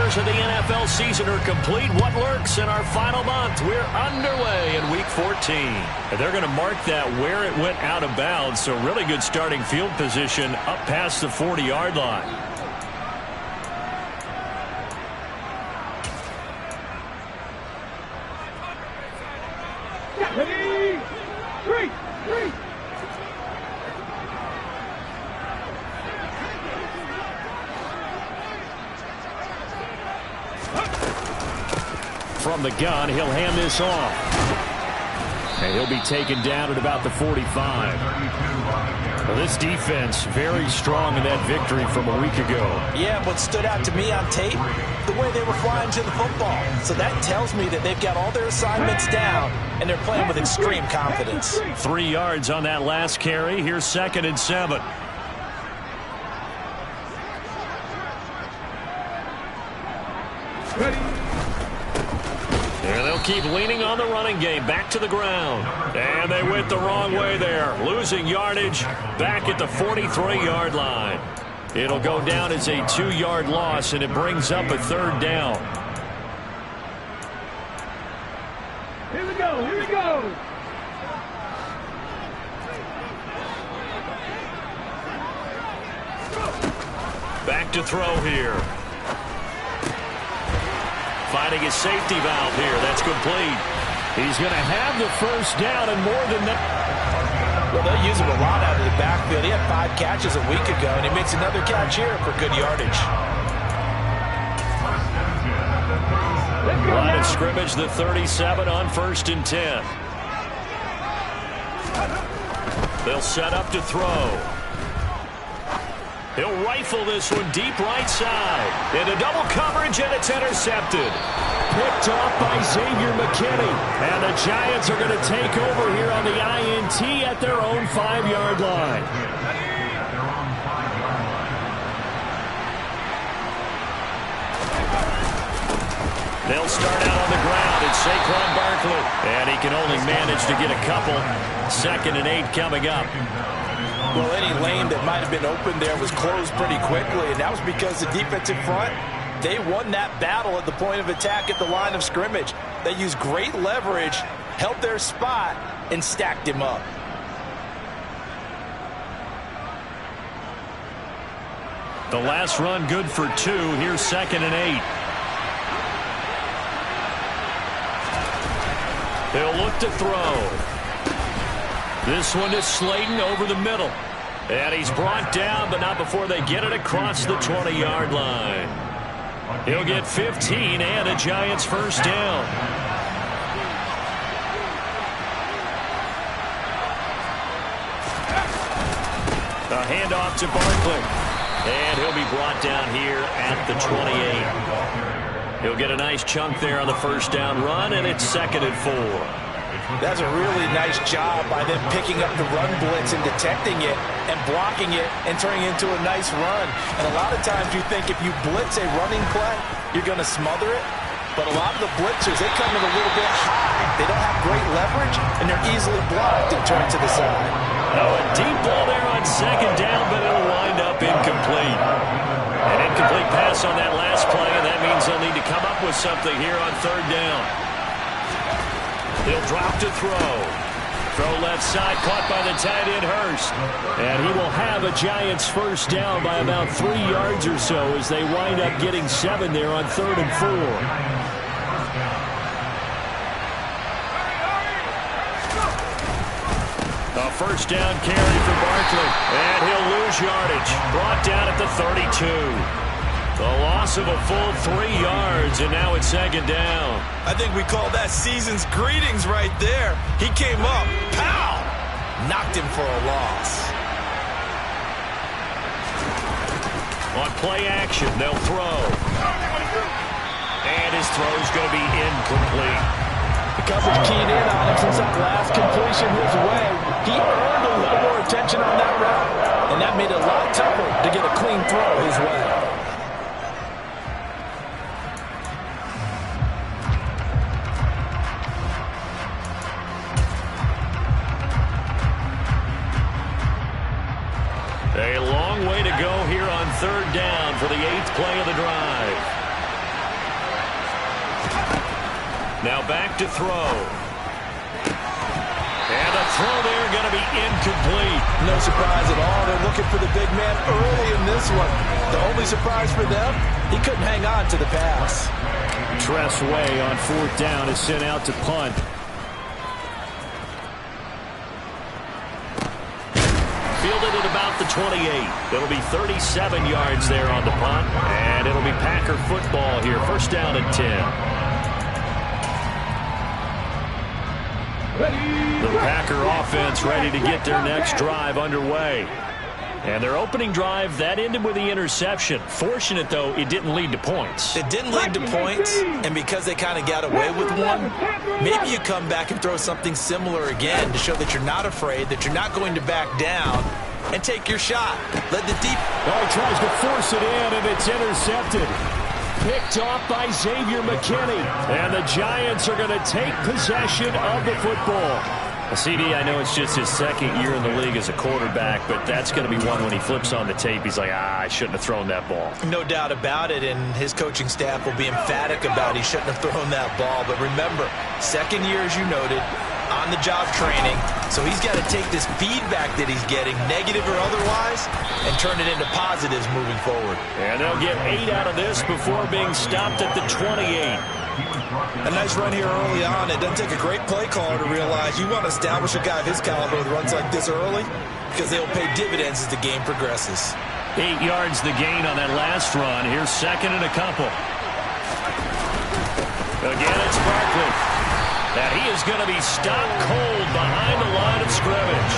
hours of the NFL season are complete. What lurks in our final month? We're underway in Week 14. And they're going to mark that where it went out of bounds. So really good starting field position up past the 40-yard line. Ready? Three. From the gun, he'll hand this off. And he'll be taken down at about the 45. Well, this defense very strong in that victory from a week ago. Yeah, what stood out to me on tape, the way they were flying to the football. So that tells me that they've got all their assignments down, and they're playing with extreme confidence. 3 yards on that last carry. Here's 2nd and 7. And they'll keep leaning on the running game. Back to the ground. And they went the wrong way there. Losing yardage back at the 43-yard line. It'll go down as a 2-yard loss, and it brings up a 3rd down. Here we go. Back to throw here. Finding his safety valve here. That's complete. He's going to have the 1st down and more than that. Well, they'll use him a lot out of the backfield. He had 5 catches a week ago, and he makes another catch here for good yardage. Line of scrimmage, the 37 on 1st and 10. They'll set up to throw. He'll rifle this one deep right side. Into double coverage, and it's intercepted. Picked off by Xavier McKinney. And the Giants are going to take over here on the INT at their own 5-yard line. They'll start out on the ground. It's Saquon Barkley. And he can only manage to get a couple. 2nd and 8 coming up. Well, any lane that might have been open there was closed pretty quickly, and that was because the defensive front, they won that battle at the point of attack at the line of scrimmage. They used great leverage, held their spot, and stacked him up. The last run good for 2. Here's 2nd and 8. They'll look to throw. This one is Slayton over the middle. And he's brought down, but not before they get it across the 20-yard line. He'll get 15 and a Giants 1st down. A handoff to Barkley. And he'll be brought down here at the 28. He'll get a nice chunk there on the 1st down run, and it's 2nd and 4. That's a really nice job by them picking up the run blitz and detecting it and blocking it and turning it into a nice run. And a lot of times you think if you blitz a running play, you're going to smother it. But a lot of the blitzers, they come in a little bit high. They don't have great leverage, and they're easily blocked and turned to the side. Oh, a deep ball there on 2nd down, but it'll wind up incomplete. An incomplete pass on that last play, and that means they'll need to come up with something here on 3rd down. They'll drop to throw. Throw left side, caught by the tight end Hurst. And he will have a Giants 1st down by about 3 yards or so as they wind up getting 7 there on 3rd and 4. A 1st down carry for Barkley. And he'll lose yardage. Brought down at the 32. The loss of a full 3 yards, and now it's 2nd down. I think we call that season's greetings right there. He came up, pow! Knocked him for a loss. On play action, they'll throw. And his throw's going to be incomplete. The coverage keyed in on him since that last completion his way. He earned a little more attention on that route, and that made it a lot tougher to get a clean throw his way. A long way to go here on 3rd down for the 8th play of the drive. Now back to throw. And the throw there going to be incomplete. No surprise at all. They're looking for the big man early in this one. The only surprise for them, he couldn't hang on to the pass. Tress Way on 4th down is sent out to punt. Fielded at about the 28. It'll be 37 yards there on the punt. And it'll be Packer football here. 1st down and 10. The Packer offense ready to get their next drive underway. And their opening drive, that ended with the interception. Fortunate, though, it didn't lead to points. It didn't lead to points, and because they kind of got away with one, maybe you come back and throw something similar again to show that you're not afraid, that you're not going to back down, and take your shot. Let the deep... Oh, he tries to force it in, and it's intercepted. Picked off by Xavier McKinney. And the Giants are going to take possession of the football. CD, I know it's just his 2nd year in the league as a quarterback, but that's going to be one when he flips on the tape, he's like, I shouldn't have thrown that ball. No doubt about it, and his coaching staff will be emphatic about he shouldn't have thrown that ball. But remember, 2nd year, as you noted, on-the-job training, so he's got to take this feedback that he's getting, negative or otherwise, and turn it into positives moving forward. And they'll get 8 out of this before being stopped at the 28. A nice run here early on. It doesn't take a great play caller to realize you want to establish a guy of his caliber with runs like this early because they'll pay dividends as the game progresses. 8 yards the gain on that last run. Here's 2nd and a couple. Again, it's Barkley. Now he is going to be stopped cold behind the line of scrimmage.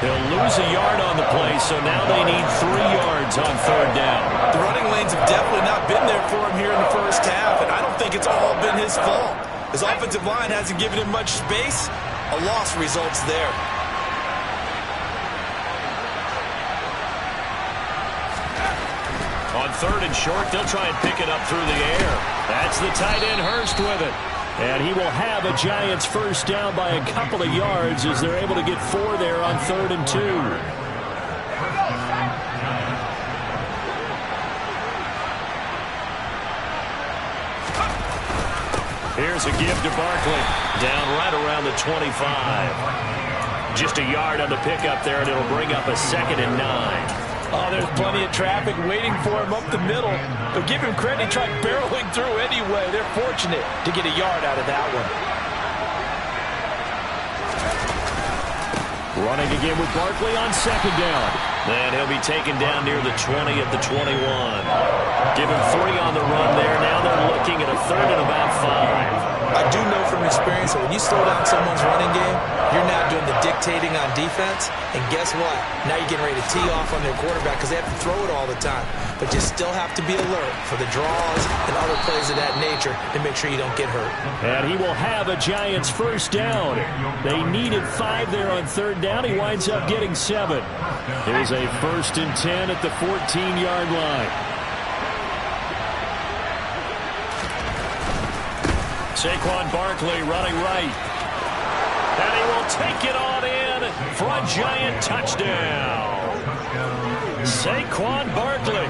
They'll lose a yard on the play, so now they need 3 yards on 3rd down. The running lanes have definitely not been there for him here in the first half, and I don't think it's all been his fault. His offensive line hasn't given him much space. A loss results there. On 3rd and short, they'll try and pick it up through the air. That's the tight end Hurst with it. And he will have a Giants 1st down by a couple of yards as they're able to get 4 there on 3rd and 2. Here's a give to Barkley. Down right around the 25. Just a yard on the pickup there, and it'll bring up a 2nd and 9. Oh, there's plenty of traffic waiting for him up the middle. But give him credit, he tried barreling through anyway. They're fortunate to get a yard out of that one. Running again with Barkley on 2nd down. Then he'll be taken down near the 20 at the 21. Give him 3 on the run there. Now they're looking at a 3rd and about 5. I do know from experience that when you slow down someone's running game, you're now doing the dictating on defense. And guess what? Now you're getting ready to tee off on their quarterback because they have to throw it all the time. But you still have to be alert for the draws and other plays of that nature to make sure you don't get hurt. And he will have a Giants 1st down. They needed 5 there on 3rd down. He winds up getting 7. Here's a 1st and 10 at the 14-yard line. Saquon Barkley running right. And he will take it on in for a Giant touchdown. Saquon Barkley,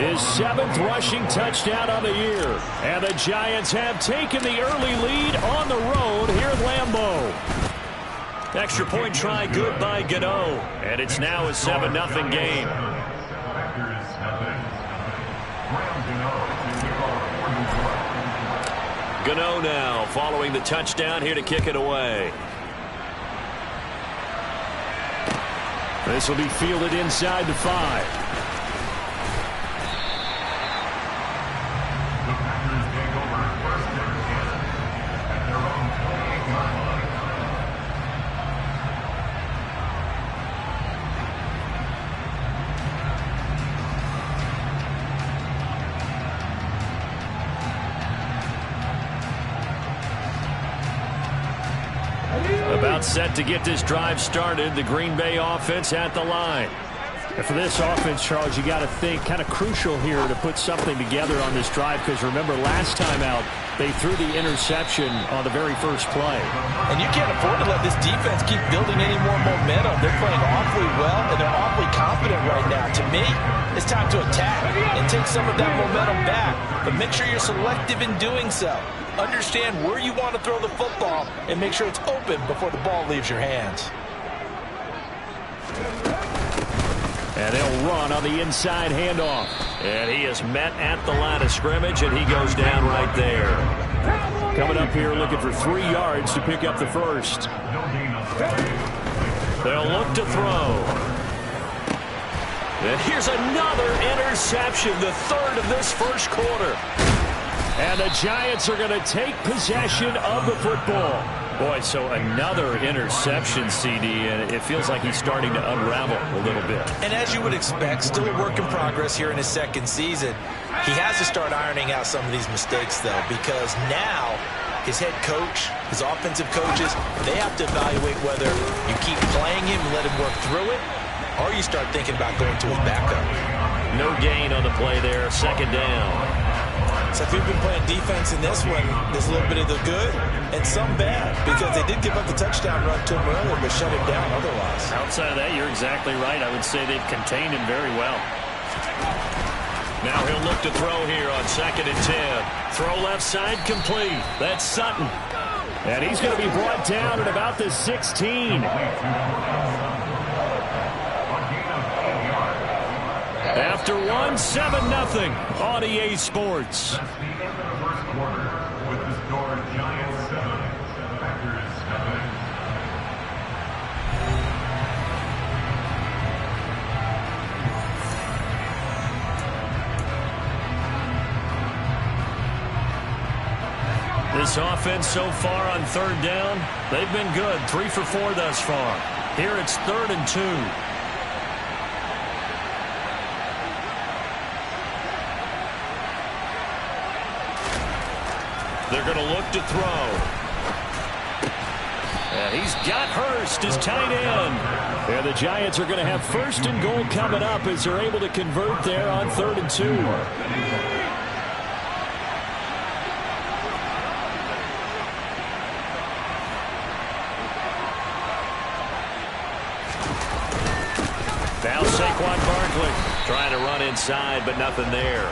his 7th rushing touchdown on the year. And the Giants have taken the early lead on the road here at Lambeau. Extra point try good by Gano. And it's now a 7-0 game. Gano now following the touchdown here to kick it away. This will be fielded inside the 5. About set to get this drive started. The Green Bay offense at the line. And for this offense, Charles, you got to think kind of crucial here to put something together on this drive because remember last time out they threw the interception on the very first play. And you can't afford to let this defense keep building any more momentum. They're playing awfully well and they're awfully confident right now. To me, it's time to attack and take some of that momentum back. But make sure you're selective in doing so. Understand where you want to throw the football and make sure it's open before the ball leaves your hands. And they'll run on the inside handoff. And he is met at the line of scrimmage, and he goes down right there. Coming up here looking for 3 yards to pick up the first. They'll look to throw. And here's another interception, the third of this first quarter. And the Giants are going to take possession of the football. Boy, so another interception, CD, and it feels like he's starting to unravel a little bit. And as you would expect, still a work in progress here in his second season. He has to start ironing out some of these mistakes, though, because now his head coach, his offensive coaches, they have to evaluate whether you keep playing him and let him work through it, or you start thinking about going to his backup. No gain on the play there, second down. So if you've been playing defense in this one, there's a little bit of the good and some bad, because they did give up the touchdown run to him earlier, but shut him down otherwise. Outside of that, you're exactly right. I would say they've contained him very well. Now he'll look to throw here on 2nd and 10. Throw left side complete. That's Sutton. And he's going to be brought down at about the 16. After 1, 7-0 on EA Sports. This offense so far on 3rd down, they've been good. 3 for 4 thus far. Here it's 3rd and 2. They're going to look to throw. And he's got Hurst, his tight end. And the Giants are going to have 1st and goal coming up as they're able to convert there on 3rd and 2. Now Saquon Barkley trying to run inside, but nothing there.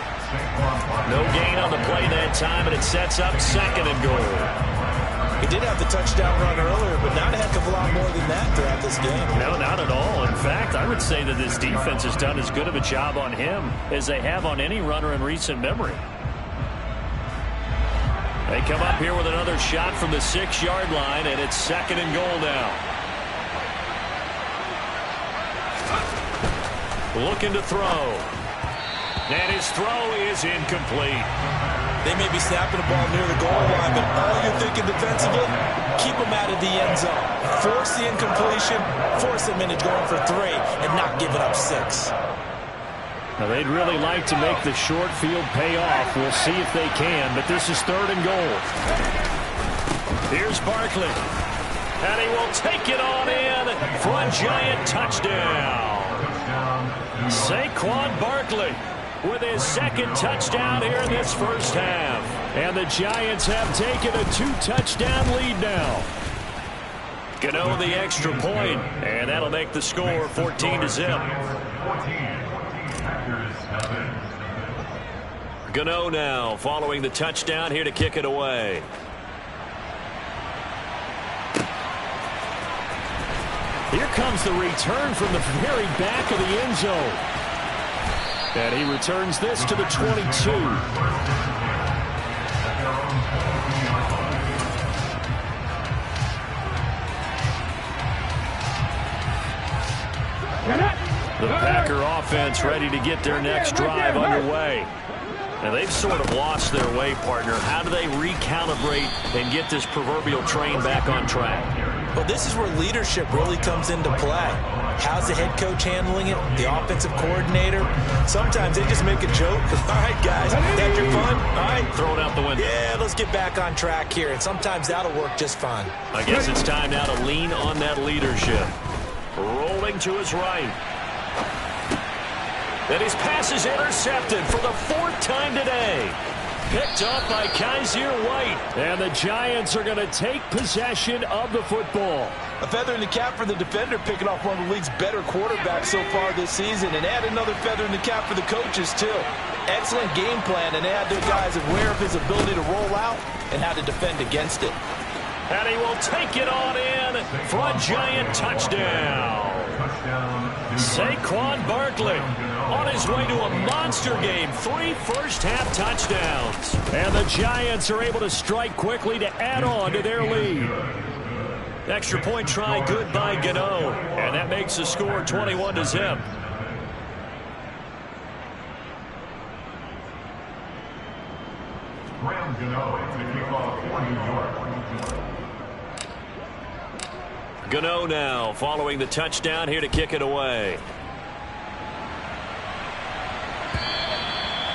No gain on the play that time, and it sets up 2nd and goal. He did have the touchdown run earlier, but not a heck of a lot more than that throughout this game. No, not at all. In fact, I would say that this defense has done as good of a job on him as they have on any runner in recent memory. They come up here with another shot from the 6-yard line, and it's 2nd and goal now. Looking to throw. And his throw is incomplete. They may be snapping the ball near the goal line, but all you're thinking defensively, keep them out of the end zone. Force the incompletion, force them into going for 3, and not giving up 6. Now they'd really like to make the short field pay off. We'll see if they can, but this is 3rd and goal. Here's Barkley. And he will take it on in for a Giant touchdown. Saquon Barkley with his 2nd touchdown here in this first half. And the Giants have taken a 2-touchdown lead now. Gano the extra point, and that'll make the score 14-0. Gano now following the touchdown here to kick it away. Here comes the return from the very back of the end zone. And he returns this to the 22. The Packer offense ready to get their next drive underway. And they've sort of lost their way, partner. How do they recalibrate and get this proverbial train back on track? Well, this is where leadership really comes into play. How's the head coach handling it? The offensive coordinator? Sometimes they just make a joke. All right, guys, that's your fun? All right. Throw it out the window. Yeah, let's get back on track here. And sometimes that'll work just fine. I guess it's time now to lean on that leadership. Rolling to his right. And his pass is intercepted for the 4th time today. Picked off by Kaiser White. And the Giants are going to take possession of the football. A feather in the cap for the defender, picking off one of the league's better quarterbacks so far this season, and add another feather in the cap for the coaches, too. Excellent game plan, and they had their guys aware of his ability to roll out and how to defend against it. And he will take it on in for a giant touchdown. Saquon Barkley on his way to a monster game. 3 first-half touchdowns. And the Giants are able to strike quickly to add on to their lead. Extra point try good by Gano. And that makes the score 21-0. Gano now following the touchdown here to kick it away.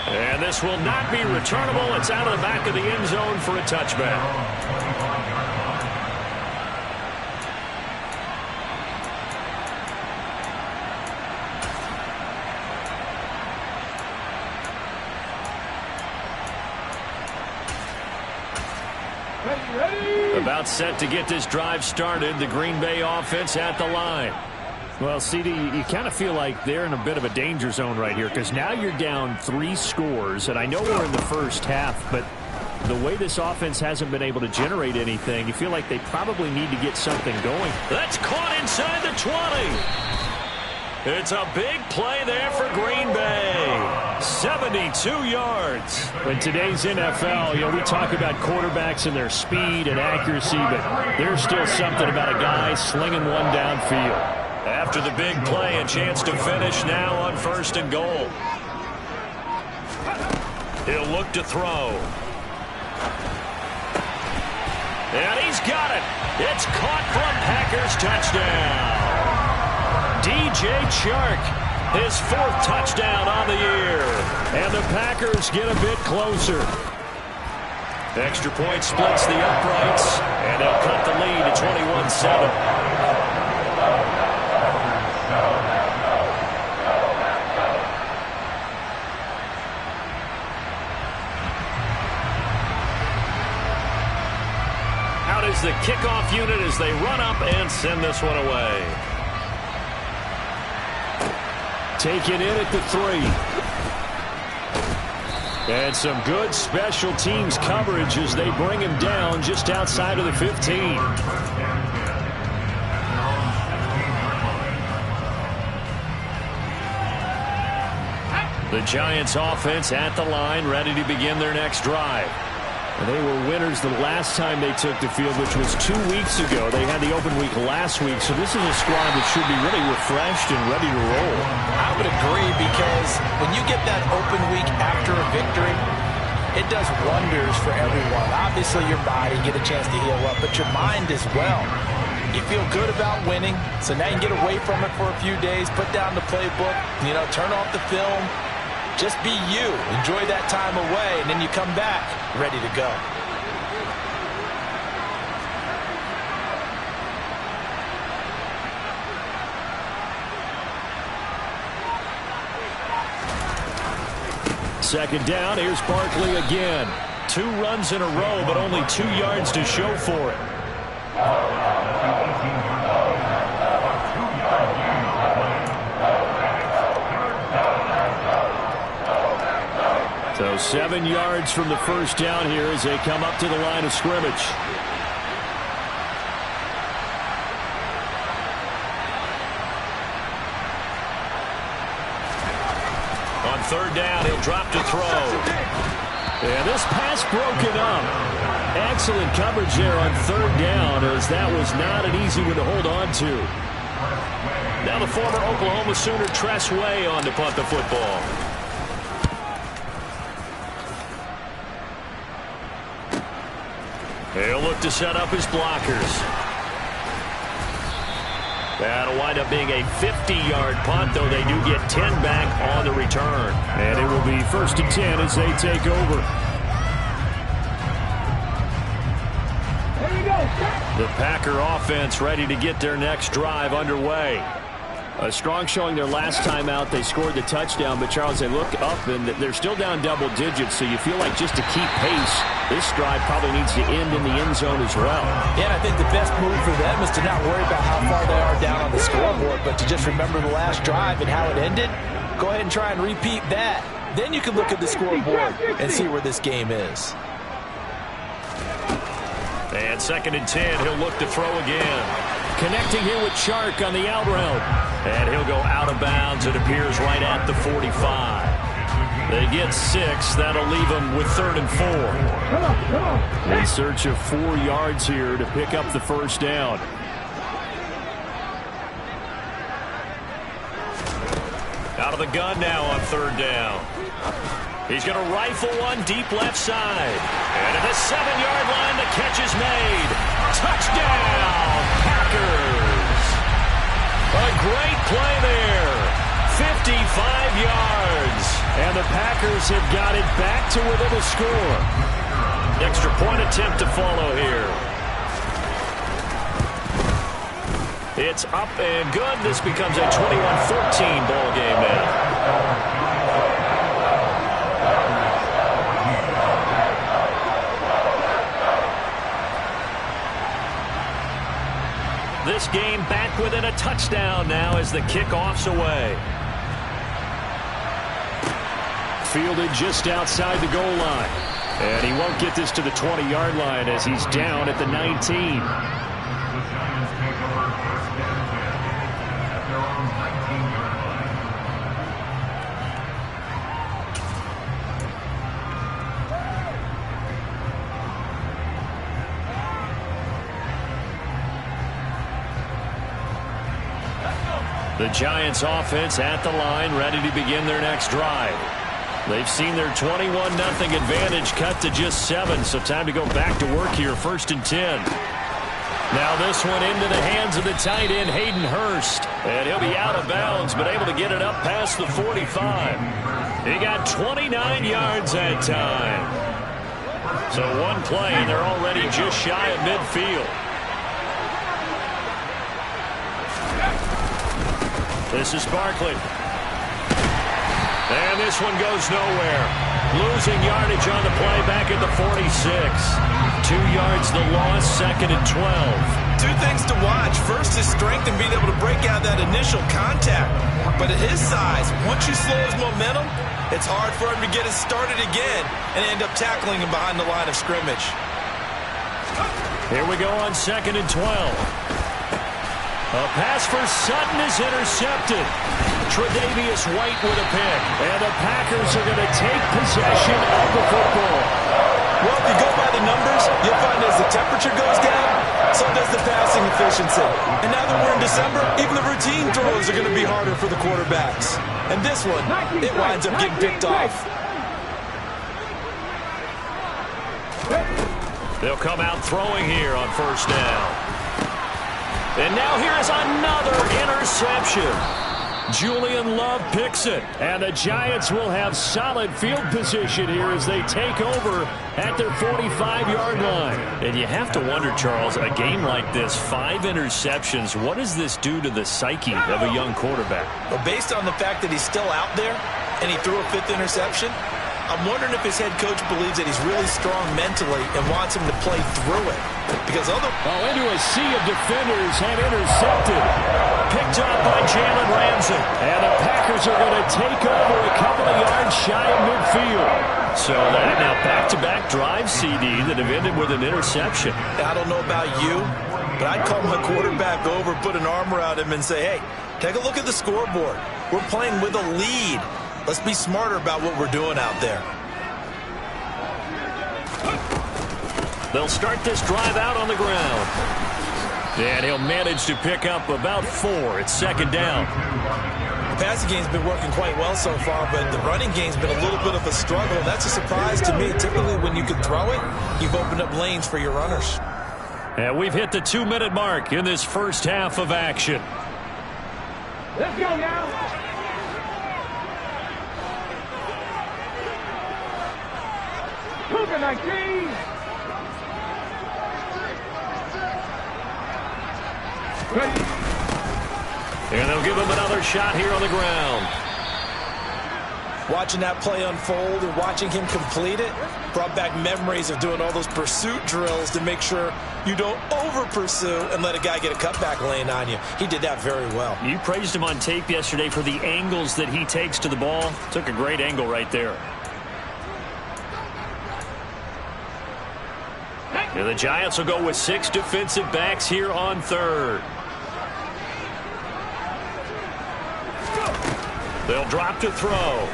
And this will not be returnable. It's out of the back of the end zone for a touchback. About set to get this drive started. The Green Bay offense at the line. Well, CD, you kind of feel like they're in a bit of a danger zone right here because now you're down 3 scores, and I know we're in the first half, but the way this offense hasn't been able to generate anything, you feel like they probably need to get something going. That's caught inside the 20. It's a big play there for Green Bay. 72 yards. In today's NFL, we talk about quarterbacks and their speed and accuracy, but there's still something about a guy slinging one downfield. After the big play, a chance to finish now on 1st and goal. He'll look to throw. And he's got it. It's caught from Packers touchdown. DJ Chark, his 4th touchdown on the year. And the Packers get a bit closer. Extra point splits the uprights, and they'll cut the lead to 21-7. Out is the kickoff unit as they run up and send this one away. Take it in at the 3. And some good special teams coverage as they bring him down just outside of the 15. The Giants offense at the line, ready to begin their next drive. And they were winners the last time they took the field, which was 2 weeks ago. They had the open week last week, so this is a squad that should be really refreshed and ready to roll. I would agree, because when you get that open week after a victory, it does wonders for everyone. Obviously, your body, get a chance to heal up, but your mind as well. You feel good about winning, so now you can get away from it for a few days, put down the playbook, turn off the film. Just be you. Enjoy that time away, and then you come back ready to go. Second down, here's Barkley again. 2 runs in a row, but only 2 yards to show for it. So 7 yards from the first down here as they come up to the line of scrimmage. On 3rd down, he'll drop to throw. And this pass broken up. Excellent coverage there on 3rd down, as that was not an easy one to hold on to. Now the former Oklahoma Sooner Tress Way on to punt the football. He'll look to set up his blockers. That'll wind up being a 50-yard punt, though they do get 10 back on the return. And it will be 1st and 10 as they take over. Here we go. The Packer offense ready to get their next drive underway. A strong showing their last time out. They scored the touchdown, but Charles, they look up and they're still down double digits, so you feel like just to keep pace, this drive probably needs to end in the end zone as well. Yeah, and I think the best move for them is to not worry about how far they are down on the scoreboard, but to just remember the last drive and how it ended. Go ahead and try and repeat that. Then you can look at the scoreboard and see where this game is. And 2nd and 10, he'll look to throw again. Connecting here with Chark on the out route. And he'll go out of bounds, it appears, right at the 45. They get 6. That'll leave them with 3rd and 4. In search of 4 yards here to pick up the first down. Out of the gun now on 3rd down. He's going to rifle one deep left side. And at the 7-yard line, the catch is made. Touchdown, Packers. A great play there. 55 yards. And the Packers have got it back to within a score. Extra point attempt to follow here. It's up and good. This becomes a 21-14 ball game now. This game back within a touchdown now as the kickoff's away. Fielded just outside the goal line. And he won't get this to the 20-yard line as he's down at the 19. The Giants offense at the line, ready to begin their next drive. They've seen their 21-0 advantage cut to just 7, so time to go back to work here, 1st and 10. Now this one into the hands of the tight end, Hayden Hurst. And he'll be out of bounds, but able to get it up past the 45. He got 29 yards that time. So one play, and they're already just shy of midfield. This is Barkley. And this one goes nowhere. Losing yardage on the play back at the 46. 2 yards the loss, 2nd and 12. 2 things to watch. First, his strength and being able to break out that initial contact. But at his size, once you slow his momentum, it's hard for him to get it started again and end up tackling him behind the line of scrimmage. Here we go on 2nd and 12. A pass for Sutton is intercepted. Tre'Davious White with a pick. And the Packers are going to take possession of the football. Well, if you go by the numbers, you'll find as the temperature goes down, so does the passing efficiency. And now that we're in December, even the routine throws are going to be harder for the quarterbacks. And this one, it winds up getting picked off. They'll come out throwing here on 1st down. And now here is another interception. Julian Love picks it. And the Giants will have solid field position here as they take over at their 45-yard line. And you have to wonder, Charles, a game like this, 5 interceptions, what does this do to the psyche of a young quarterback? Well, based on the fact that he's still out there and he threw a 5th interception, I'm wondering if his head coach believes that he's really strong mentally and wants him to play through it. Because into a sea of defenders and intercepted. Picked up by Jalen Ramsey. And the Packers are going to take over a couple of yards shy of midfield. So that now back-to-back drive, CD, that have ended with an interception. I don't know about you, but I'd call my quarterback over, put an arm around him and say, hey, take a look at the scoreboard. We're playing with a lead. Let's be smarter about what we're doing out there. They'll start this drive out on the ground. And he'll manage to pick up about 4. It's 2nd down. The passing game's been working quite well so far, but the running game's been a little bit of a struggle. That's a surprise to me. Typically, when you can throw it, you've opened up lanes for your runners. And we've hit the 2-minute mark in this first half of action. Let's go now. Cougar 19. And they'll give him another shot here on the ground. Watching that play unfold and watching him complete it brought back memories of doing all those pursuit drills to make sure you don't over-pursue and let a guy get a cutback lane on you. He did that very well. You praised him on tape yesterday for the angles that he takes to the ball. Took a great angle right there. And the Giants will go with 6 defensive backs here on third. They'll drop to throw.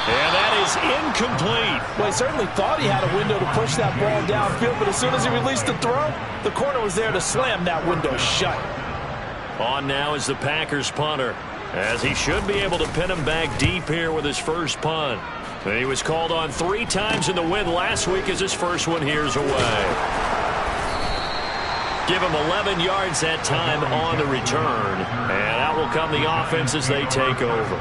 And that is incomplete. Well, he certainly thought he had a window to push that ball downfield, but as soon as he released the throw, the corner was there to slam that window shut. On now is the Packers punter, as he should be able to pin him back deep here with his first punt. He was called on 3 times in the win last week as his first one here's away. Give him 11 yards that time on the return. And out will come the offense as they take over.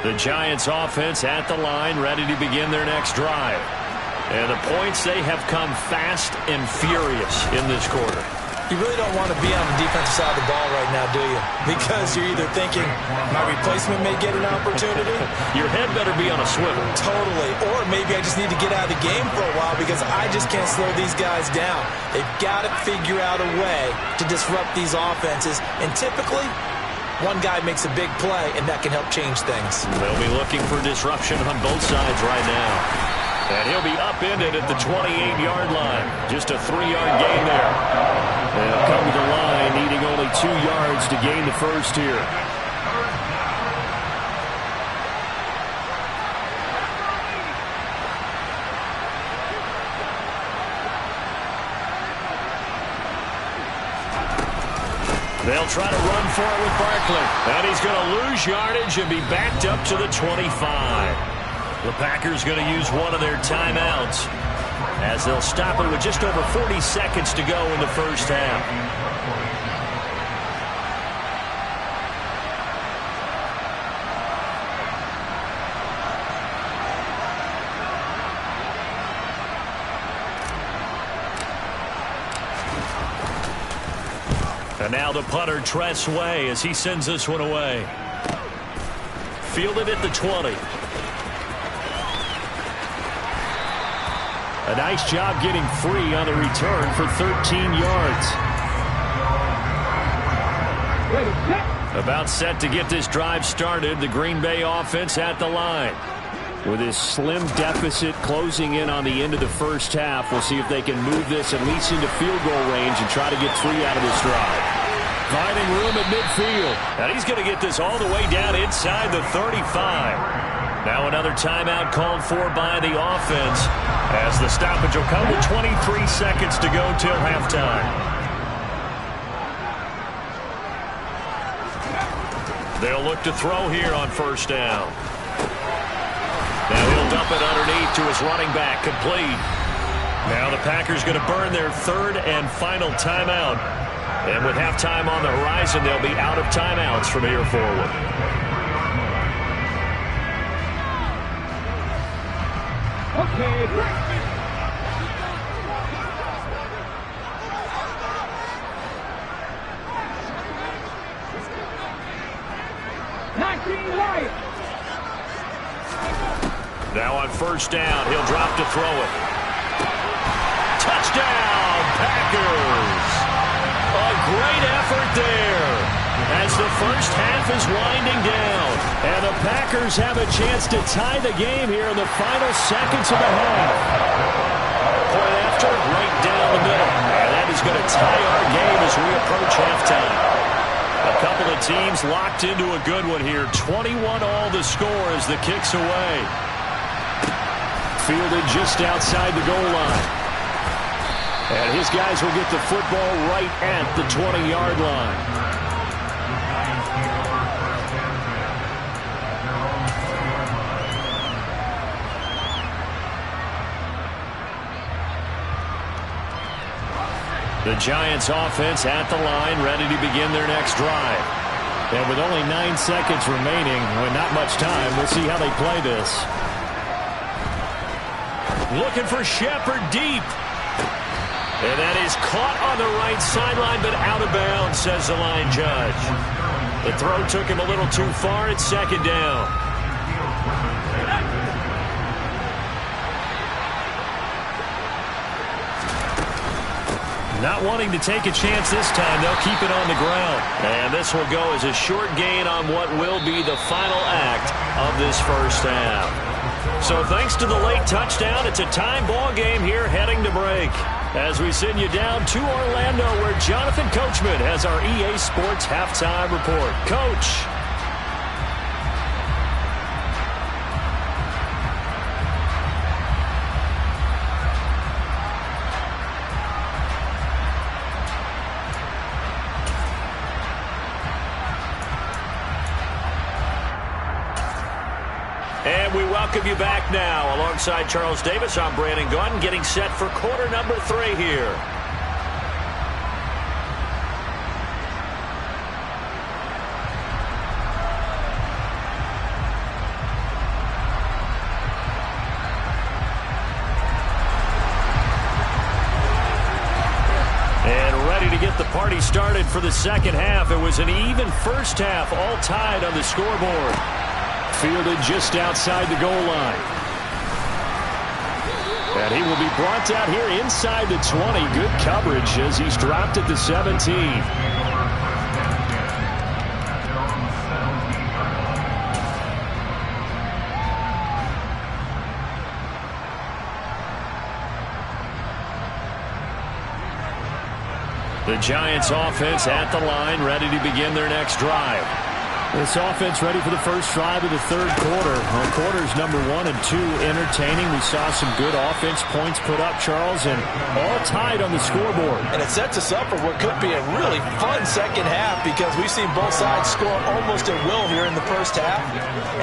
The Giants offense at the line, ready to begin their next drive. And the points, they have come fast and furious in this quarter. You really don't want to be on the defensive side of the ball right now, do you? Because you're either thinking, my replacement may get an opportunity. Your head better be on a swivel. Totally. Or maybe I just need to get out of the game for a while because I just can't slow these guys down. They've got to figure out a way to disrupt these offenses. And typically, one guy makes a big play, and that can help change things. They'll be looking for disruption on both sides right now. And he'll be upended at the 28-yard line. Just a 3-yard gain there. They'll come to the line needing only 2 yards to gain the first here. They'll try to run for it with Barkley. And he's going to lose yardage and be backed up to the 25. The Packers going to use one of their timeouts as they'll stop it with just over 40 seconds to go in the first half. And now the punter, Tress Way, as he sends this one away. Fielded at the 20. A nice job getting free on the return for 13 yards. About set to get this drive started. The Green Bay offense at the line. With his slim deficit closing in on the end of the first half, we'll see if they can move this at least into field goal range and try to get 3 out of this drive. Finding room at midfield. And he's going to get this all the way down inside the 35. Now another timeout called for by the offense as the stoppage will come with 23 seconds to go till halftime. They'll look to throw here on first down. Now he'll dump it underneath to his running back, complete. Now the Packers going to burn their 3rd and final timeout. And with halftime on the horizon, they'll be out of timeouts from here forward. Okay. Now on first down, he'll drop to throw it. Touchdown, Packers! A great effort there as the first half is winding down. And the Packers have a chance to tie the game here in the final seconds of the half. Point after, right down the middle. And that is going to tie our game as we approach halftime. A couple of teams locked into a good one here. 21-all the score as the kick's away. Fielded just outside the goal line. And his guys will get the football right at the 20-yard line. The Giants offense at the line, ready to begin their next drive. And with only 9 seconds remaining, with not much time, we'll see how they play this. Looking for Shepard deep. And that is caught on the right sideline, but out of bounds, says the line judge. The throw took him a little too far. It's second down. Not wanting to take a chance this time, they'll keep it on the ground. And this will go as a short gain on what will be the final act of this first half. So thanks to the late touchdown, it's a time ball game here heading to break. As we send you down to Orlando, where Jonathan Coachman has our EA Sports halftime report. Coach. And we welcome you back now. Alongside Charles Davis, I'm Brandon Gunn, getting set for quarter number 3 here. And ready to get the party started for the second half. It was an even first half, all tied on the scoreboard. Fielded just outside the goal line. And he will be brought down here inside the 20. Good coverage as he's dropped at the 17. The Giants offense at the line, ready to begin their next drive. This offense ready for the first drive of the third quarter. Well, quarters number 1 and 2 entertaining. We saw some good offense points put up, Charles, and all tied on the scoreboard. And it sets us up for what could be a really fun second half because we've seen both sides score almost at will here in the first half.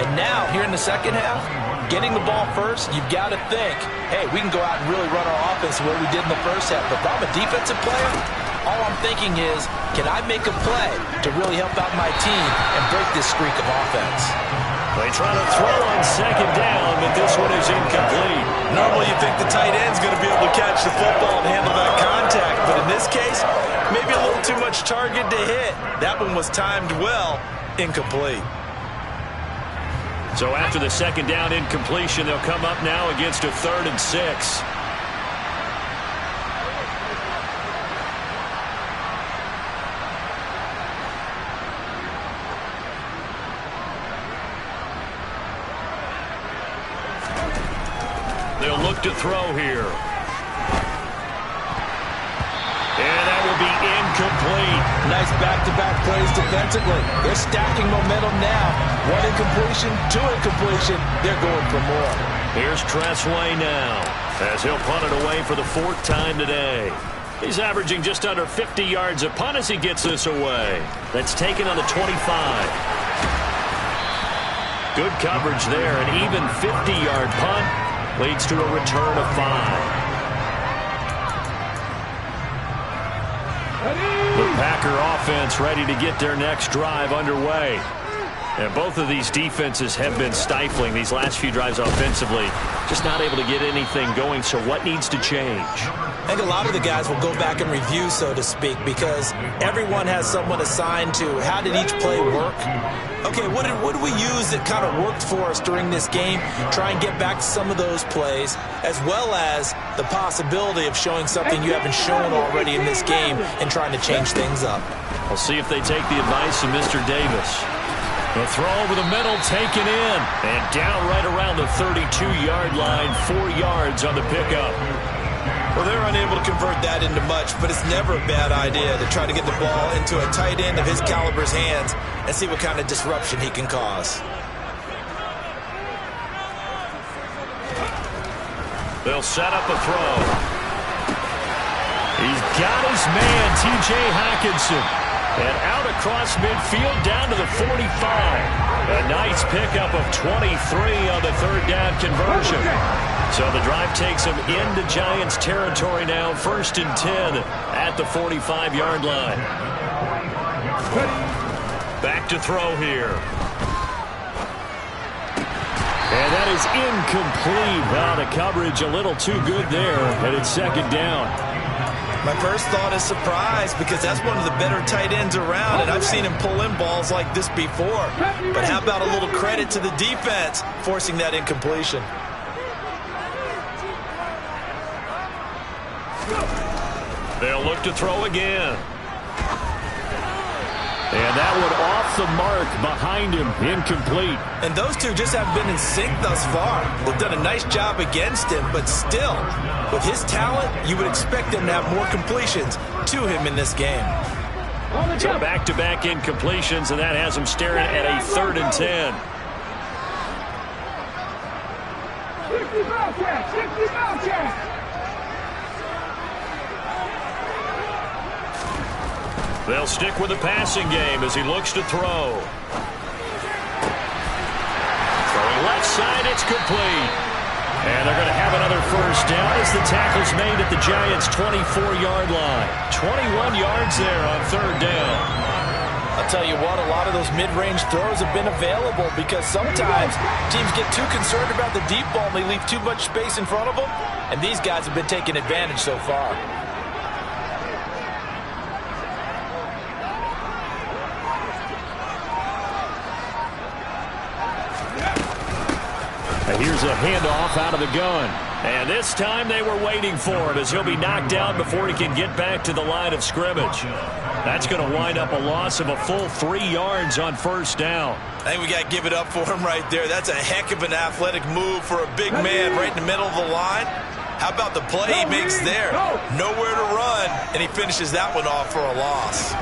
And now, here in the second half, getting the ball first, you've got to think, hey, we can go out and really run our offense the way we did in the first half. But if I'm a defensive player, all I'm thinking is, can I make a play to really help out my team and break this streak of offense? They try to throw on second down, but this one is incomplete. Normally you think the tight end's going to be able to catch the football and handle that contact, but in this case, maybe a little too much target to hit. That one was timed well, incomplete. So after the second down incompletion, they'll come up now against a 3rd and 6. They'll look to throw here. And that will be incomplete. Nice back-to-back plays defensively. They're stacking momentum now. 1 incompletion, 2 incompletion. They're going for more. Here's Tressway now as he'll punt it away for the 4th time today. He's averaging just under 50 yards a punt as he gets this away. That's taken on the 25. Good coverage there. An even 50-yard punt leads to a return of 5. The Packer offense ready to get their next drive underway. And both of these defenses have been stifling these last few drives offensively. Just not able to get anything going, so what needs to change? I think a lot of the guys will go back and review, so to speak, because everyone has someone assigned to how did each play work. Okay, what did we use that kind of worked for us during this game? Try and get back to some of those plays, as well as the possibility of showing something you haven't shown already in this game and trying to change things up. We'll see if they take the advice of Mr. Davis. The throw over the middle, taken in, and down right around the 32-yard line, 4 yards on the pickup. Well, they're unable to convert that into much, but it's never a bad idea to try to get the ball into a tight end of his caliber's hands and see what kind of disruption he can cause. They'll set up a throw. He's got his man, T.J. Hockenson. And out across midfield down to the 45. A nice pickup of 23 on the 3rd down conversion. So the drive takes them into Giants territory now. 1st and 10 at the 45-yard line. Back to throw here. And that is incomplete. Well, the coverage a little too good there, and it's second down. My first thought is surprise, because that's one of the better tight ends around, and I've seen him pull in balls like this before. But how about a little credit to the defense forcing that incompletion? They'll look to throw again. And that one off the mark behind him, incomplete. And those two just haven't been in sync thus far. They've done a nice job against him, but still, with his talent, you would expect him to have more completions to him in this game. So back-to-back incompletions, and that has him staring at a 3rd and 10. 60 foul check. They'll stick with the passing game as he looks to throw. Throwing left side, it's complete. And they're going to have another first down as the tackle's made at the Giants' 24-yard line. 21 yards there on 3rd down. I'll tell you what, a lot of those mid-range throws have been available because sometimes teams get too concerned about the deep ball and they leave too much space in front of them. And these guys have been taking advantage so far. Here's a handoff out of the gun. And this time they were waiting for him as he'll be knocked down before he can get back to the line of scrimmage. That's going to wind up a loss of a full 3 yards on first down. I think we got to give it up for him right there. That's a heck of an athletic move for a big man right in the middle of the line. How about the play he makes there? Nowhere to run, and he finishes that one off for a loss.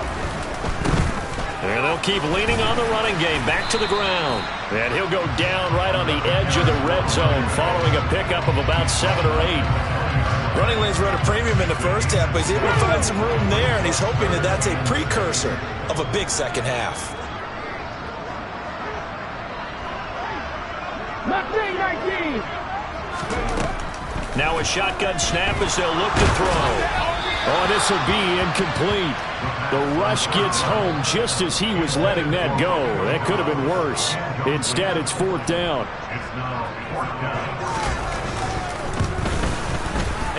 And they'll keep leaning on the running game back to the ground. And he'll go down right on the edge of the red zone following a pickup of about 7 or 8. Running lanes were at a premium in the first half, but he's able to find some room there, and he's hoping that that's a precursor of a big second half. Now a shotgun snap as they'll look to throw. Oh, this will be incomplete. The rush gets home just as he was letting that go. That could have been worse. Instead, it's 4th down.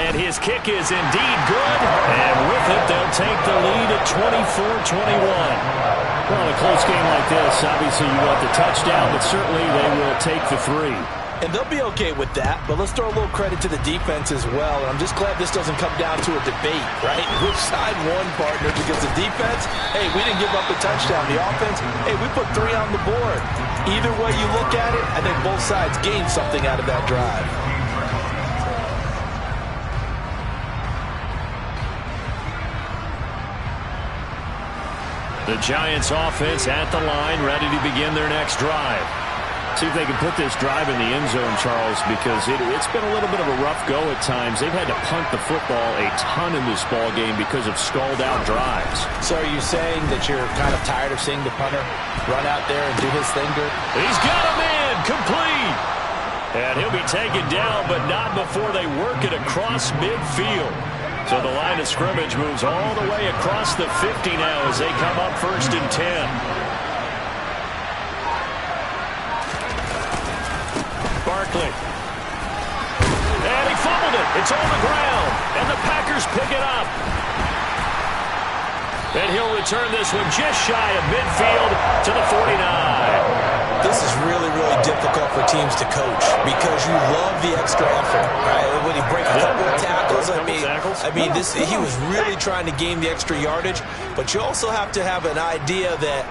And his kick is indeed good. And with it, they'll take the lead at 24-21. Well, a close game like this, obviously you want the touchdown, but certainly they will take the 3. And they'll be okay with that, but let's throw a little credit to the defense as well. And I'm just glad this doesn't come down to a debate, right? Which side won, partner? Because the defense, hey, we didn't give up a touchdown. The offense, hey, we put 3 on the board. Either way you look at it, I think both sides gained something out of that drive. The Giants offense at the line, ready to begin their next drive. See if they can put this drive in the end zone, Charles, because it's been a little bit of a rough go at times. They've had to punt the football a ton in this ball game because of stalled-out drives. So are you saying that you're kind of tired of seeing the punter run out there and do his thing, Dirk? He's got him in, complete. And he'll be taken down, but not before they work it across midfield. So the line of scrimmage moves all the way across the 50 now as they come up 1st and 10. Barkley. And he fumbled it. It's on the ground. And the Packers pick it up. And he'll return this one just shy of midfield to the 49. This is really, really difficult for teams to coach because you love the extra effort, right? When he breaks a couple of tackles, he was really trying to gain the extra yardage, but you also have to have an idea that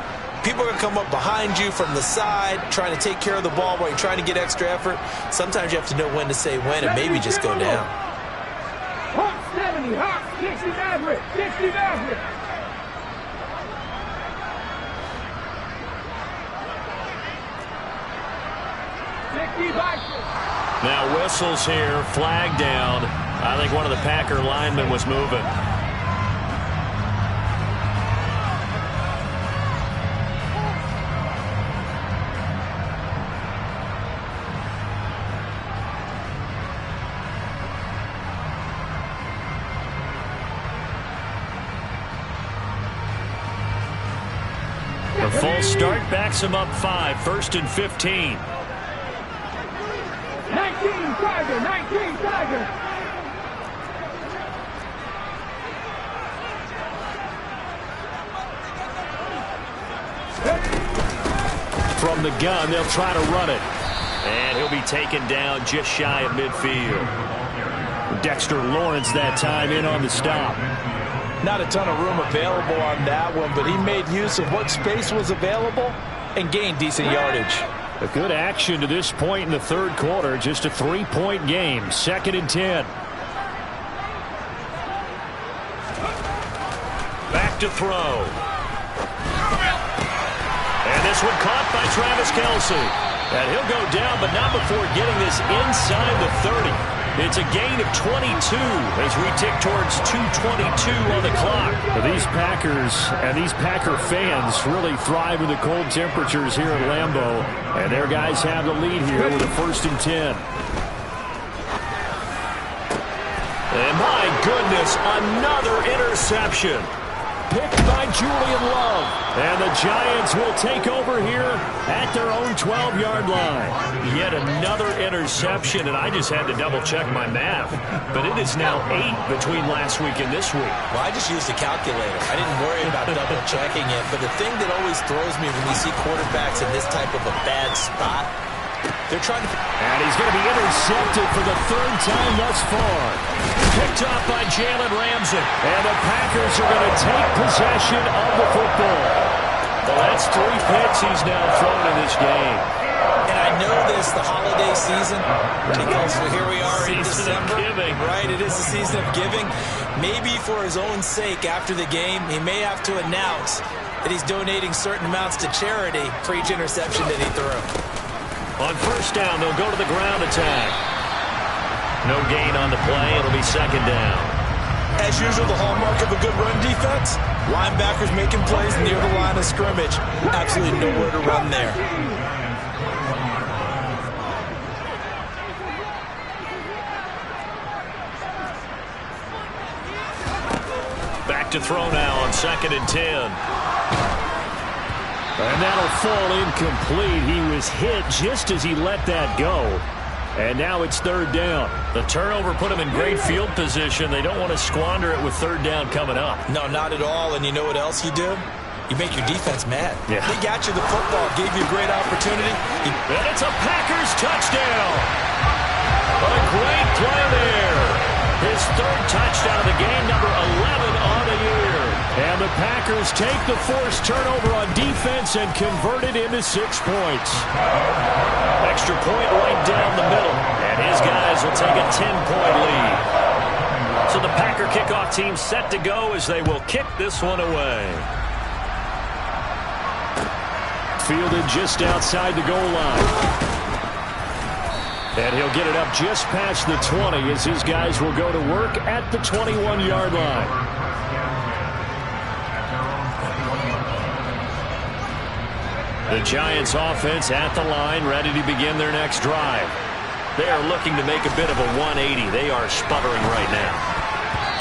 people are going to come up behind you from the side, trying to take care of the ball while you're trying to get extra effort. Sometimes you have to know when to say when and maybe just go down. 70, 60 Maverick, 60 Maverick. Now whistles here, flag down. I think one of the Packer linemen was moving. A full start backs him up 5, 1st and 15. 19 Tiger, 19 Tiger. From the gun, they'll try to run it. And he'll be taken down just shy of midfield. Dexter Lawrence that time in on the stop. Not a ton of room available on that one, but he made use of what space was available and gained decent yardage. A good action to this point in the third quarter. Just a 3-point game. 2nd and 10. Back to throw. And this one caught by Travis Kelce. And he'll go down, but not before getting this inside the 30. It's a gain of 22 as we tick towards 2:22 on the clock. These Packers and these Packer fans really thrive in the cold temperatures here at Lambeau. And their guys have the lead here with a 1st and 10. And my goodness, another interception. Picked by Julian Love. And the Giants will take over here at their own 12-yard line. Yet another interception, and I just had to double-check my math. But it is now 8 between last week and this week. Well, I just used a calculator. I didn't worry about double-checking it. But the thing that always throws me when we see quarterbacks in this type of a bad spot, they're trying to... And he's going to be intercepted for the 3rd time thus far. Picked off by Jalen Ramsey. And the Packers are going to take possession of the football. Well, that's 3 picks he's now thrown in this game. And I know this, the holiday season, because here we are in December. Giving. Right, it is the season of giving. Maybe for his own sake after the game, he may have to announce that he's donating certain amounts to charity for each interception that he threw. On 1st down, they'll go to the ground attack. No gain on the play. It'll be 2nd down. As usual, the hallmark of a good run defense, linebackers making plays near the line of scrimmage. Absolutely nowhere to run there. Back to throw now on 2nd and 10. And that'll fall incomplete. He was hit just as he let that go. And now it's 3rd down. The turnover put him in great field position. They don't want to squander it with 3rd down coming up. No, not at all. And you know what else you do? You make your defense mad. Yeah. They got you the football, gave you a great opportunity. And it's a Packers touchdown. A great play there. His 3rd touchdown of the game, number 11 on the year. And the Packers take the forced turnover on defense and convert it into 6 points. Extra point right down the middle. And his guys will take a 10-point lead. So the Packer kickoff team set to go as they will kick this one away. Fielded just outside the goal line. And he'll get it up just past the 20 as his guys will go to work at the 21-yard line. The Giants offense at the line, ready to begin their next drive. They are looking to make a bit of a 180. They are sputtering right now.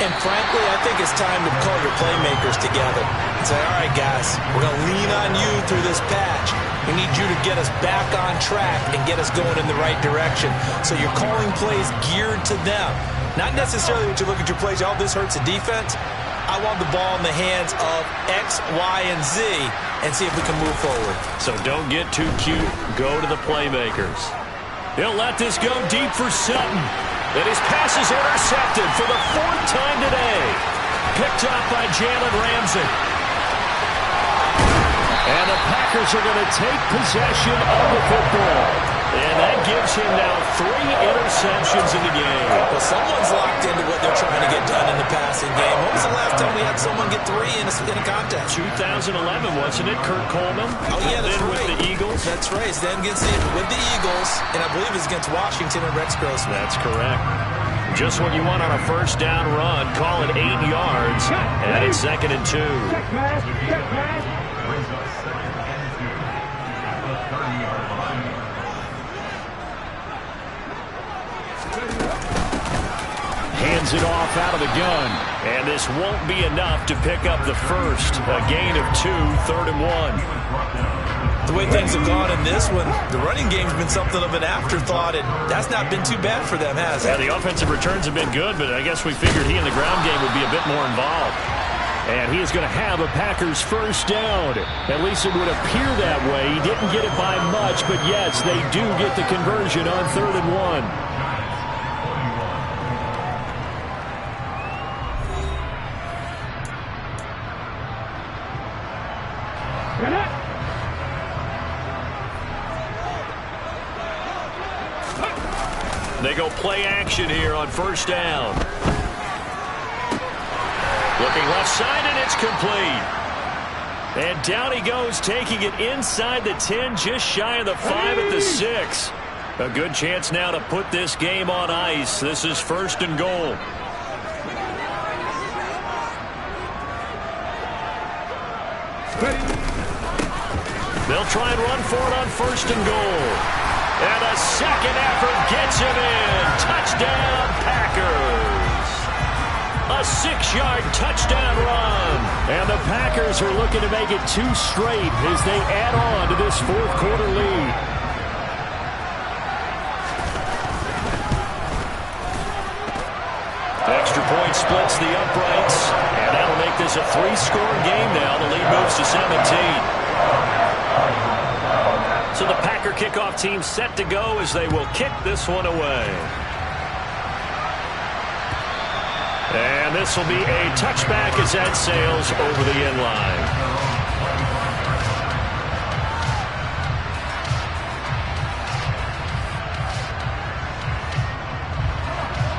And frankly, I think it's time to call your playmakers together and say, all right, guys, we're going to lean on you through this patch. We need you to get us back on track and get us going in the right direction. So you're calling plays geared to them. Not necessarily that you look at your plays, oh, this hurts the defense. I want the ball in the hands of X, Y, and Z and see if we can move forward. So don't get too cute. Go to the playmakers. They'll let this go deep for Sutton. And his pass is intercepted for the 4th time today. Picked up by Jalen Ramsey. And the Packers are going to take possession of the football. And that gives him now 3 interceptions in the game. Well, someone's locked into what they're trying to get done in the passing game. When was the last time we had someone get 3 in a contest? 2011, wasn't it? Kurt Coleman. Oh, yeah, that's then right. With the Eagles. That's right. It's then with the Eagles, and I believe it's against Washington and Rex Grossman. That's correct. Just what you want on a 1st down run. Call it 8 yards. And it's 2nd and 2. Check pass, check pass. Hands it off out of the gun. And this won't be enough to pick up the first. A gain of 2, 3rd and 1. The way things have gone in this one, the running game's been something of an afterthought, and that's not been too bad for them, has it? Yeah, the offensive returns have been good, but I guess we figured he in the ground game would be a bit more involved. And he is going to have a Packers first down. At least it would appear that way. He didn't get it by much, but yes, they do get the conversion on 3rd and 1. They go play action here on first down. Looking left side, and it's complete. And down he goes, taking it inside the 10, just shy of the 5 at the 6. A good chance now to put this game on ice. This is 1st and goal. They'll try and run for it on 1st and goal. And a second effort gets him in. Touchdown, Packers. A 6-yard touchdown run. And the Packers are looking to make it 2 straight as they add on to this 4th quarter lead. Extra point splits the uprights. And that'll make this a 3-score game now. The lead moves to 17. So the Packer kickoff team set to go as they will kick this one away. And this will be a touchback as that sails over the end line.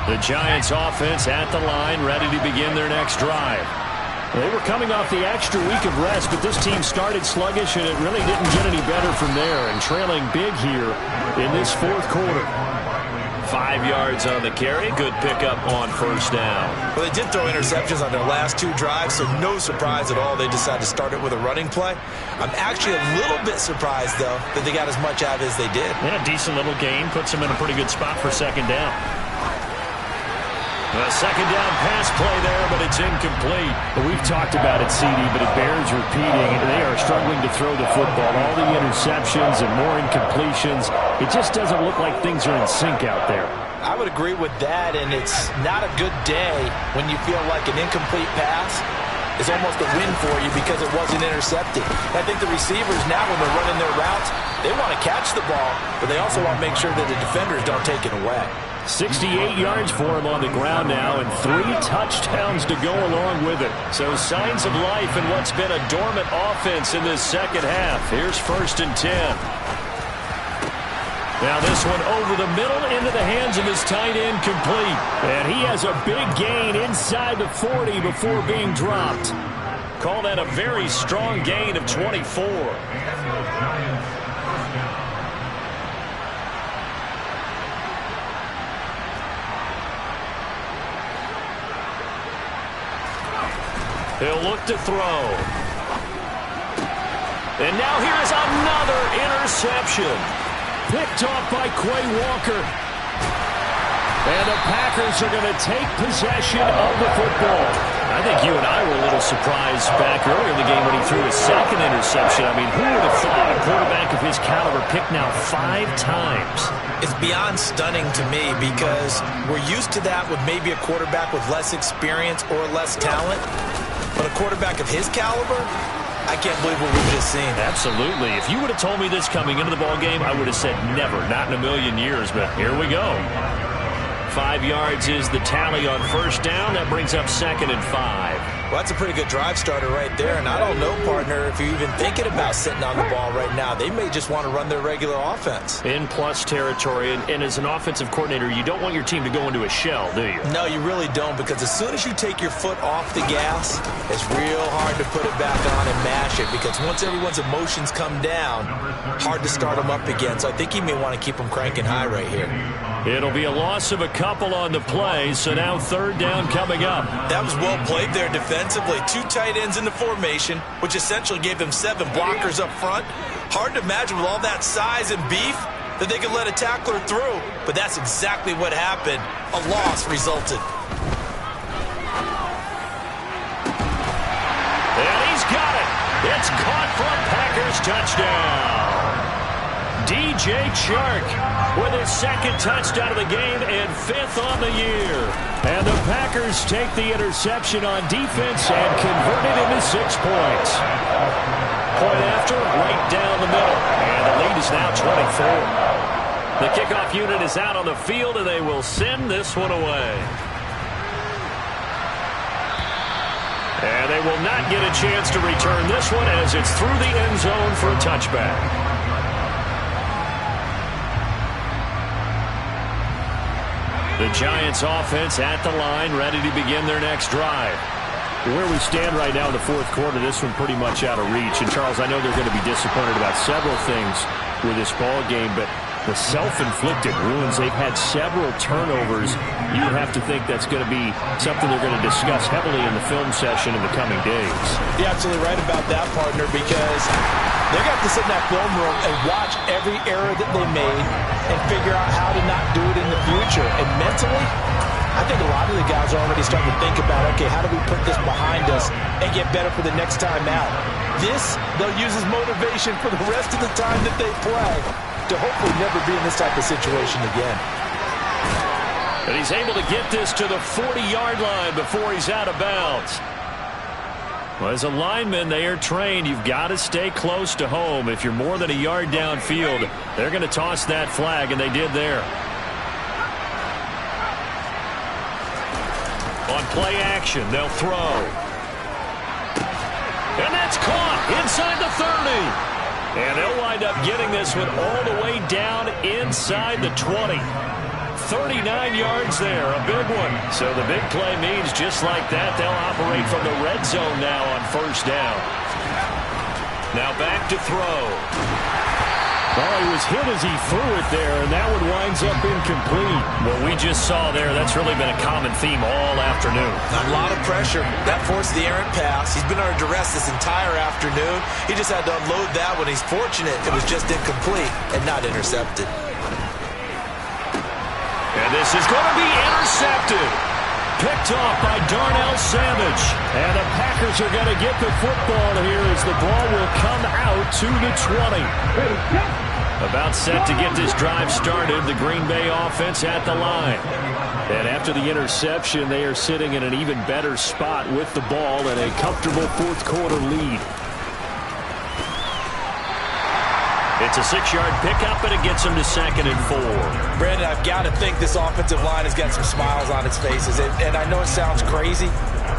The Giants offense at the line, ready to begin their next drive. They were coming off the extra week of rest, but this team started sluggish, and it really didn't get any better from there, and trailing big here in this 4th quarter. 5 yards on the carry. Good pickup on first down. Well, they did throw interceptions on their last 2 drives, so no surprise at all they decided to start it with a running play. I'm actually a little bit surprised, though, that they got as much out as they did. Yeah, decent little gain. Puts them in a pretty good spot for 2nd down. A 2nd down pass play there, but it's incomplete. Well, we've talked about it, CD, but it bears repeating. They are struggling to throw the football. All the interceptions and more incompletions. It just doesn't look like things are in sync out there. I would agree with that, and it's not a good day when you feel like an incomplete pass is almost a win for you because it wasn't intercepted. I think the receivers now, when they're running their routes, they want to catch the ball, but they also want to make sure that the defenders don't take it away. 68 yards for him on the ground now, and 3 touchdowns to go along with it. So signs of life in what's been a dormant offense in this 2nd half. Here's 1st and 10. Now this one over the middle into the hands of his tight end, complete. And he has a big gain inside the 40 before being dropped. Call that a very strong gain of 24. He'll look to throw. And now here is another interception. Picked off by Quay Walker. And the Packers are going to take possession of the football. I think you and I were a little surprised back earlier in the game when he threw his 2nd interception. I mean, who would have thought a quarterback of his caliber picked now 5 times? It's beyond stunning to me because we're used to that with maybe a quarterback with less experience or less talent. But a quarterback of his caliber, I can't believe what we've just seen. Absolutely. If you would have told me this coming into the ball game, I would have said never, not in a million years, but here we go. 5 yards is the tally on first down. That brings up 2nd and 5. Well, that's a pretty good drive starter right there, and I don't know, partner, if you're even thinking about sitting on the ball right now. They may just want to run their regular offense. In plus territory, and as an offensive coordinator, you don't want your team to go into a shell, do you? No, you really don't, because as soon as you take your foot off the gas, it's real hard to put it back on and mash it, because once everyone's emotions come down, hard to start them up again. So I think you may want to keep them cranking high right here. It'll be a loss of a couple on the play, so now 3rd down coming up. That was well played there defensively. 2 tight ends in the formation, which essentially gave them 7 blockers up front. Hard to imagine with all that size and beef that they could let a tackler through, but that's exactly what happened. A loss resulted. it's caught for a Packers touchdown. DJ Chark with his second touchdown of the game and 5th on the year. And the Packers take the interception on defense and convert it into 6 points. Point after, right down the middle. And the lead is now 24. The kickoff unit is out on the field, and they will send this one away. And they will not get a chance to return this one as it's through the end zone for a touchback. The Giants offense at the line, ready to begin their next drive. Where we stand right now in the fourth quarter, this one pretty much out of reach. And, Charles, I know they're going to be disappointed about several things with this ball game, but the self-inflicted wounds, they've had several turnovers. You would have to think that's going to be something they're going to discuss heavily in the film session in the coming days. You're absolutely right about that, partner, because they're going to have to sit in that film room and watch every error that they made and figure out how to not do it in the future. And mentally, I think a lot of the guys are already starting to think about, okay, how do we put this behind us and get better for the next time out? This, they'll use as motivation for the rest of the time that they play to hopefully never be in this type of situation again. And he's able to get this to the 40-yard line before he's out of bounds. Well, as a lineman, they are trained. You've got to stay close to home. If you're more than a yard downfield, they're going to toss that flag, and they did there. On play action, they'll throw. And that's caught inside the 30. And they'll wind up getting this one all the way down inside the 20. 39 yards there, a big one. So the big play means just like that, they'll operate from the red zone now on first down. Now back to throw. Well, he was hit as he threw it there, and that one winds up incomplete. What we just saw there, that's really been a common theme all afternoon. A lot of pressure. That forced the errant pass. He's been under duress this entire afternoon. He just had to unload that one. He's fortunate it was just incomplete and not intercepted. And this is going to be intercepted. Picked off by Darnell Savage. And the Packers are going to get the football here as the ball will come out to the 20. About set to get this drive started, the Green Bay offense at the line. And after the interception, they are sitting in an even better spot with the ball and a comfortable fourth quarter lead. It's a 6-yard pickup, and it gets them to 2nd and 4. Brandon, I've got to think this offensive line has got some smiles on its faces. And I know it sounds crazy,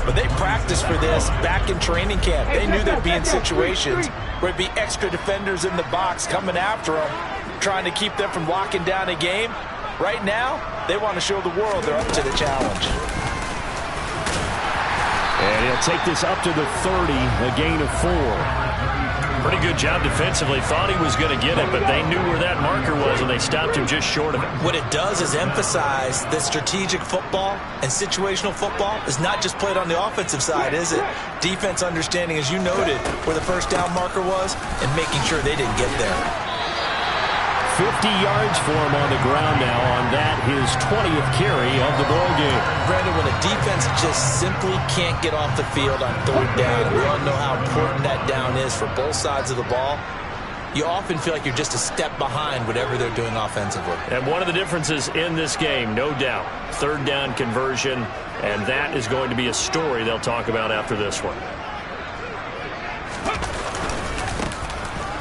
but they practiced for this back in training camp. They knew they'd be in situations where there'd be extra defenders in the box coming after them, trying to keep them from locking down a game. Right now, they want to show the world they're up to the challenge. And he'll take this up to the 30, a gain of 4. Pretty good job defensively. Thought he was going to get it, but they knew where that marker was, and they stopped him just short of it. What it does is emphasize that strategic football and situational football is not just played on the offensive side, is it? Defense understanding, as you noted, where the first down marker was and making sure they didn't get there. 50 yards for him on the ground now on that, his 20th carry of the ball game. Brandon, when a defense just simply can't get off the field on third down, we all know how important that down is for both sides of the ball, you often feel like you're just a step behind whatever they're doing offensively. And one of the differences in this game, no doubt, third down conversion, and that is going to be a story they'll talk about after this one.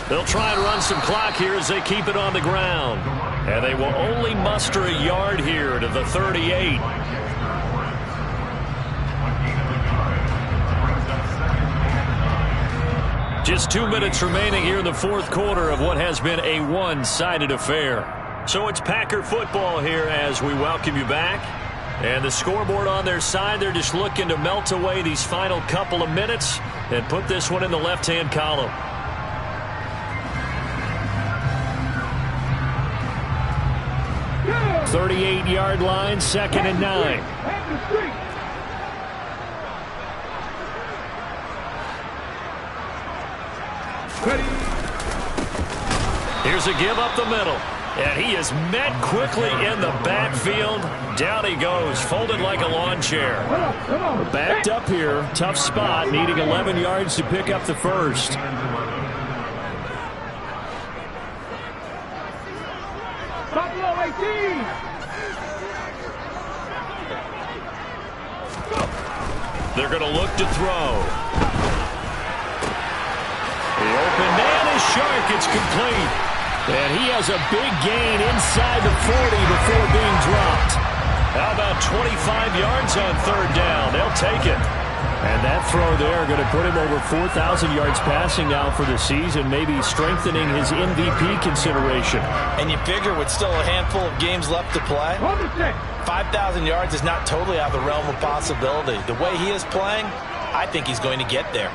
They'll try and run some clock here as they keep it on the ground. And they will only muster a yard here to the 38. Just 2 minutes remaining here in the fourth quarter of what has been a one-sided affair. So it's Packer football here as we welcome you back. And the scoreboard on their side, they're just looking to melt away these final couple of minutes and put this one in the left-hand column. 38-yard line, 2nd and 9. Here's a give up the middle. And he is met quickly in the backfield. Down he goes, folded like a lawn chair. Backed up here, tough spot, needing 11 yards to pick up the first. Buffalo 18. They're going to look to throw. The open man is sharp. It's complete. And he has a big gain inside the 40 before being dropped. How about 25 yards on third down? They'll take it. And that throw there going to put him over 4,000 yards passing now for the season, maybe strengthening his MVP consideration. And you figure with still a handful of games left to play, 5,000 yards is not totally out of the realm of possibility. The way he is playing, I think he's going to get there.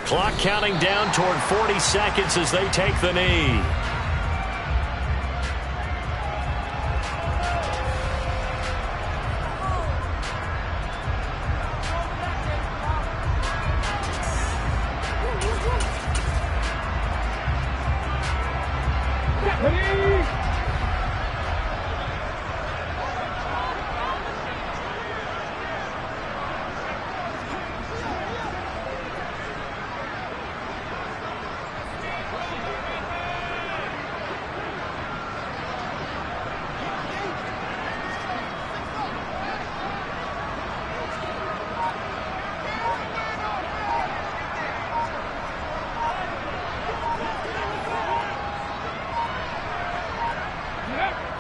Clock counting down toward 40 seconds as they take the knee.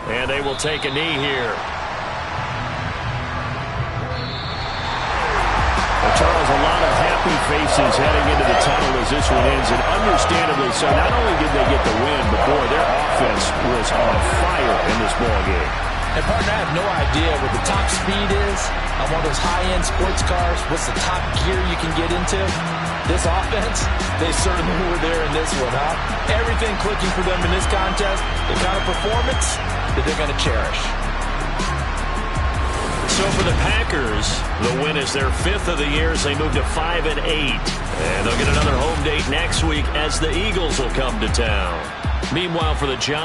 And they will take a knee here. Well, Charles, a lot of happy faces heading into the tunnel as this one ends, and understandably so. Not only did they get the win, but boy, their offense was on fire in this ball game. And partner, I have no idea what the top speed is on one of those high-end sports cars. What's the top gear you can get into? This offense, they certainly were there in this one, huh? Everything clicking for them in this contest, the kind of performance that they're going to cherish. So for the Packers, the win is their 5th of the year as they move to 5-8. And they'll get another home date next week as the Eagles will come to town. Meanwhile, for the Giants,